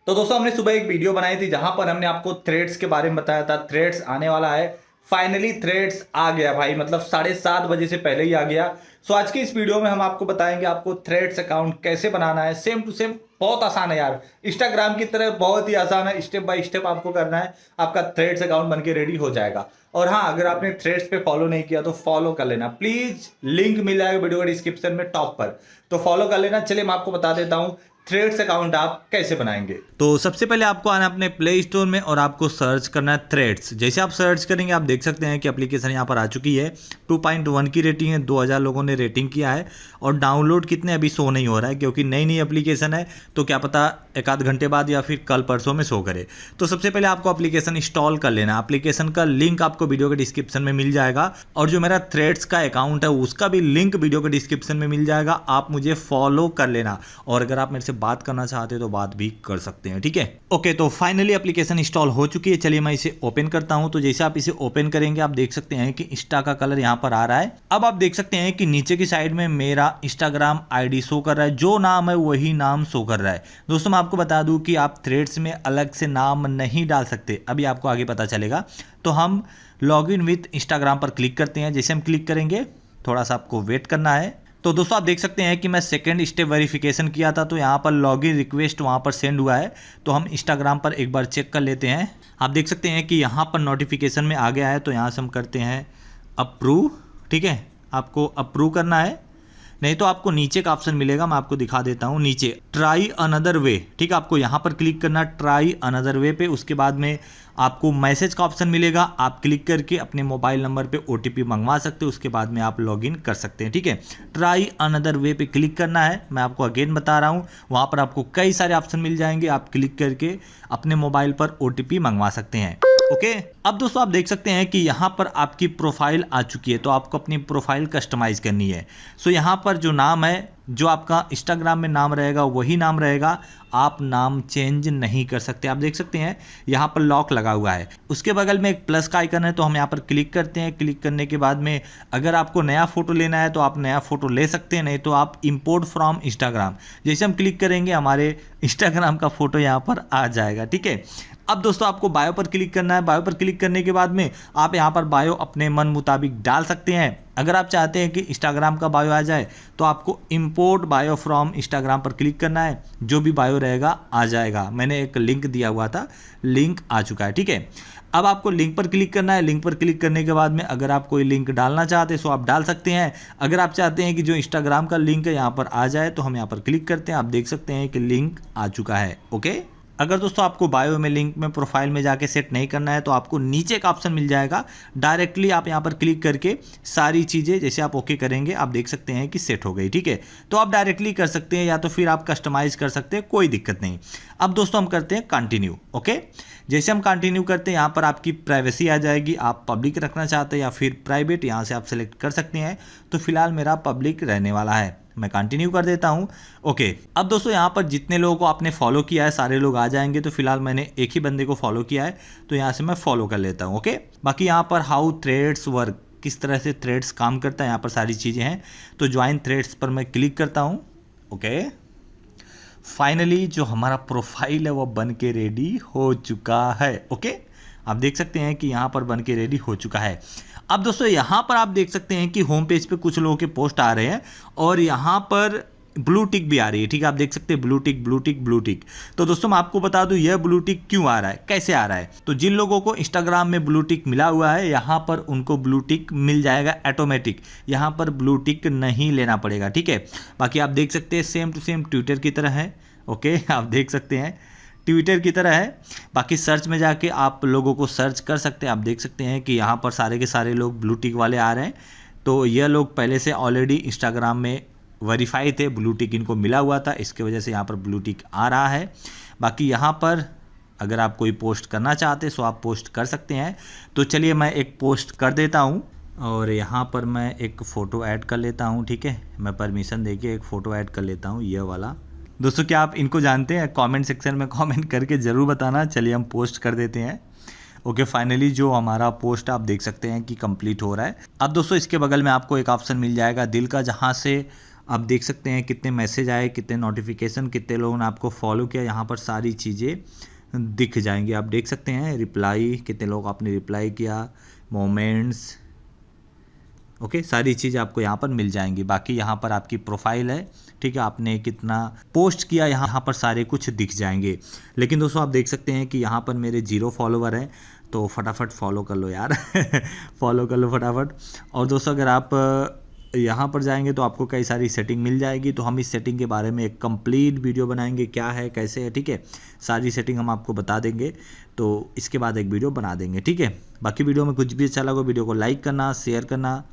तो दोस्तों हमने सुबह एक वीडियो बनाई थी जहां पर हमने आपको थ्रेड्स के बारे में बताया था। थ्रेड्स आने वाला है, फाइनली थ्रेड्स आ गया भाई, मतलब 7:30 बजे से पहले ही आ गया। सो आज की इस वीडियो में हम आपको बताएंगे आपको थ्रेड्स अकाउंट कैसे बनाना है। सेम टू सेम, बहुत आसान है यार, इंस्टाग्राम की तरह बहुत ही आसान है। स्टेप बाय स्टेप आपको करना है, आपका थ्रेड्स अकाउंट बनके रेडी हो जाएगा। और हाँ, अगर आपने थ्रेड्स पे फॉलो नहीं किया तो फॉलो कर लेना प्लीज, लिंक मिल जाएगा वीडियो के डिस्क्रिप्शन में टॉप पर, तो फॉलो कर लेना। चलिए मैं आपको बता देता हूँ थ्रेड्स अकाउंट आप कैसे बनाएंगे। तो सबसे पहले आपको आना अपने प्ले स्टोर में और आपको सर्च करना है थ्रेड्स। जैसे आप सर्च करेंगे आप देख सकते हैं कि एप्लीकेशन यहाँ पर आ चुकी है। 2.1 की रेटिंग है, 2000 लोगों ने रेटिंग किया है। और डाउनलोड कितने अभी शो नहीं हो रहा है क्योंकि नई नई एप्लीकेशन है, तो क्या पता एक आध घंटे बाद या फिर कल परसों में शो करे। तो सबसे पहले आपको एप्लीकेशन इंस्टॉल कर लेना। एप्लीकेशन का लिंक आपको वीडियो के डिस्क्रिप्शन में मिल जाएगा, और जो मेरा थ्रेड्स का अकाउंट है उसका भी लिंक वीडियो के डिस्क्रिप्शन में मिल जाएगा। आप मुझे फॉलो कर लेना, और अगर आप मेरे से बात करना चाहते हो तो बात भी कर सकते हैं, ठीक है। ओके, तो फाइनली एप्लीकेशन इंस्टॉल हो चुकी है। चलिए मैं इसे ओपन करता हूं। तो जैसे आप इसे ओपन करेंगे आप देख सकते हैं कि इंस्टा का कलर यहां पर आ रहा है। अब आप देख सकते हैं कि नीचे की साइड में मेरा इंस्टाग्राम आईडी शो कर रहा है, जो नाम है वही नाम शो कर रहा है। दोस्तों मैं आपको बता दूं कि आप थ्रेड्स में अलग से नाम नहीं डाल सकते, अभी आपको आगे पता चलेगा। तो हम लॉग इन विथ इंस्टाग्राम पर क्लिक करते हैं। जैसे हम क्लिक करेंगे थोड़ा सा आपको वेट करना है। तो दोस्तों आप देख सकते हैं कि मैं सेकंड स्टेप वेरिफिकेशन किया था, तो यहाँ पर लॉगिन रिक्वेस्ट वहाँ पर सेंड हुआ है। तो हम इंस्टाग्राम पर एक बार चेक कर लेते हैं। आप देख सकते हैं कि यहाँ पर नोटिफिकेशन में आ गया है, तो यहाँ से हम करते हैं अप्रूव, ठीक है। आपको अप्रूव करना है, नहीं तो आपको नीचे का ऑप्शन मिलेगा, मैं आपको दिखा देता हूँ। नीचे ट्राई अनदर वे, ठीक है, आपको यहाँ पर क्लिक करना ट्राई अनदर वे पे। उसके बाद में आपको मैसेज का ऑप्शन मिलेगा, आप क्लिक करके अपने मोबाइल नंबर पे OTP मंगवा सकते हो। उसके बाद में आप लॉगिन कर सकते हैं, ठीक है। ट्राई अनदर वे पे क्लिक करना है, मैं आपको अगेन बता रहा हूँ। वहाँ पर आपको कई सारे ऑप्शन मिल जाएंगे, आप क्लिक करके अपने मोबाइल पर OTP मंगवा सकते हैं। ओके, अब दोस्तों आप देख सकते हैं कि यहाँ पर आपकी प्रोफाइल आ चुकी है, तो आपको अपनी प्रोफाइल कस्टमाइज करनी है। सो यहाँ पर जो नाम है, जो आपका इंस्टाग्राम में नाम रहेगा वही नाम रहेगा, आप नाम चेंज नहीं कर सकते। आप देख सकते हैं यहाँ पर लॉक लगा हुआ है। उसके बगल में एक प्लस का आइकन है, तो हम यहाँ पर क्लिक करते हैं। क्लिक करने के बाद में अगर आपको नया फोटो लेना है तो आप नया फोटो ले सकते हैं, नहीं तो आप इंपोर्ट फ्रॉम इंस्टाग्राम, जैसे हम क्लिक करेंगे हमारे इंस्टाग्राम का फोटो यहाँ पर आ जाएगा, ठीक है। अब दोस्तों आपको बायो पर क्लिक करना है। बायो पर क्लिक करने के बाद में आप यहाँ पर बायो अपने मन मुताबिक डाल सकते हैं। अगर आप चाहते हैं कि इंस्टाग्राम का बायो आ जाए तो आपको इंपोर्ट बायो फ्रॉम इंस्टाग्राम पर क्लिक करना है, जो भी बायो रहेगा आ जाएगा। मैंने एक लिंक दिया हुआ था, लिंक आ चुका है, ठीक है। अब आपको लिंक पर क्लिक करना है। लिंक पर क्लिक करने के बाद में अगर आप कोई लिंक डालना चाहते हैं तो आप डाल सकते हैं। अगर आप चाहते हैं कि जो इंस्टाग्राम का लिंक है यहाँ पर आ जाए तो हम यहाँ पर क्लिक करते हैं। आप देख सकते हैं कि लिंक आ चुका है, ओके। अगर दोस्तों आपको बायो में लिंक में प्रोफाइल में जाके सेट नहीं करना है तो आपको नीचे का ऑप्शन मिल जाएगा, डायरेक्टली आप यहां पर क्लिक करके सारी चीज़ें जैसे आप ओके करेंगे आप देख सकते हैं कि सेट हो गई, ठीक है। तो आप डायरेक्टली कर सकते हैं या तो फिर आप कस्टमाइज कर सकते हैं, कोई दिक्कत नहीं। अब दोस्तों हम करते हैं कंटिन्यू, ओके। जैसे हम कंटिन्यू करते हैं यहाँ पर आपकी प्राइवेसी आ जाएगी, आप पब्लिक रखना चाहते हैं या फिर प्राइवेट, यहाँ से आप सेलेक्ट कर सकते हैं। तो फिलहाल मेरा पब्लिक रहने वाला है, मैं कंटिन्यू कर देता हूं। ओके, अब दोस्तों यहाँ पर जितने लोगों को आपने फॉलो किया है सारे लोग आ जाएंगे। तो फिलहाल मैंने एक ही बंदे को फॉलो किया है, तो यहाँ से मैं फॉलो कर लेता हूँ, ओके। बाकी यहाँ पर हाउ थ्रेड्स वर्क, किस तरह से थ्रेड्स काम करता है, यहाँ पर सारी चीज़ें हैं। तो ज्वाइन थ्रेड्स पर मैं क्लिक करता हूँ, ओके। फाइनली जो हमारा प्रोफाइल है वो बन के रेडी हो चुका है, ओके। आप देख सकते हैं कि यहाँ पर बन के रेडी हो चुका है। अब दोस्तों यहाँ पर आप देख सकते हैं कि होम पेज पे कुछ लोगों के पोस्ट आ रहे हैं और यहाँ पर ब्लू टिक भी आ रही है, ठीक है। आप देख सकते हैं blue tick blue tick blue tick. तो दोस्तों मैं आपको बता दूं यह ब्लू टिक क्यों आ रहा है, कैसे आ रहा है। तो जिन लोगों को इंस्टाग्राम में ब्लू टिक मिला हुआ है यहाँ पर उनको ब्लू टिक मिल जाएगा ऑटोमेटिक, यहाँ पर ब्लू टिक नहीं लेना पड़ेगा, ठीक है। बाकी आप देख सकते हैं सेम टू सेम ट्विटर की तरह है, ओके। आप देख सकते हैं ट्विटर की तरह है। बाकी सर्च में जाके आप लोगों को सर्च कर सकते हैं। आप देख सकते हैं कि यहाँ पर सारे के सारे लोग ब्लू टिक वाले आ रहे हैं। तो यह लोग पहले से ऑलरेडी इंस्टाग्राम में वेरीफाई थे, ब्लू टिक इनको मिला हुआ था, इसके वजह से यहाँ पर ब्लू टिक आ रहा है। बाकी यहाँ पर अगर आप कोई पोस्ट करना चाहते हैं तो आप पोस्ट कर सकते हैं। तो चलिए मैं एक पोस्ट कर देता हूँ और यहाँ पर मैं एक फ़ोटो ऐड कर लेता हूँ, ठीक है। मैं परमिशन देके एक फ़ोटो ऐड कर लेता हूँ, ये वाला। दोस्तों क्या आप इनको जानते हैं? कमेंट सेक्शन में कमेंट करके ज़रूर बताना। चलिए हम पोस्ट कर देते हैं। ओके, फाइनली जो हमारा पोस्ट आप देख सकते हैं कि कंप्लीट हो रहा है। अब दोस्तों इसके बगल में आपको एक ऑप्शन मिल जाएगा दिल का, जहाँ से आप देख सकते हैं कितने मैसेज आए, कितने नोटिफिकेशन, कितने लोगों ने आपको फॉलो किया, यहाँ पर सारी चीज़ें दिख जाएंगी। आप देख सकते हैं रिप्लाई, कितने लोग आपने रिप्लाई किया, मोमेंट्स, ओके, सारी चीज़ आपको यहाँ पर मिल जाएंगी। बाकी यहाँ पर आपकी प्रोफाइल है, ठीक है, आपने कितना पोस्ट किया यहाँ पर सारे कुछ दिख जाएंगे। लेकिन दोस्तों आप देख सकते हैं कि यहाँ पर मेरे 0 फॉलोवर हैं, तो फटाफट फॉलो कर लो यार फॉलो कर लो फटाफट। और दोस्तों अगर आप यहाँ पर जाएंगे तो आपको कई सारी सेटिंग मिल जाएगी, तो हम इस सेटिंग के बारे में एक कंप्लीट वीडियो बनाएंगे, क्या है कैसे है, ठीक है, सारी सेटिंग हम आपको बता देंगे, तो इसके बाद एक वीडियो बना देंगे, ठीक है। बाकी वीडियो में कुछ भी अच्छा लगा वीडियो को लाइक करना, शेयर करना।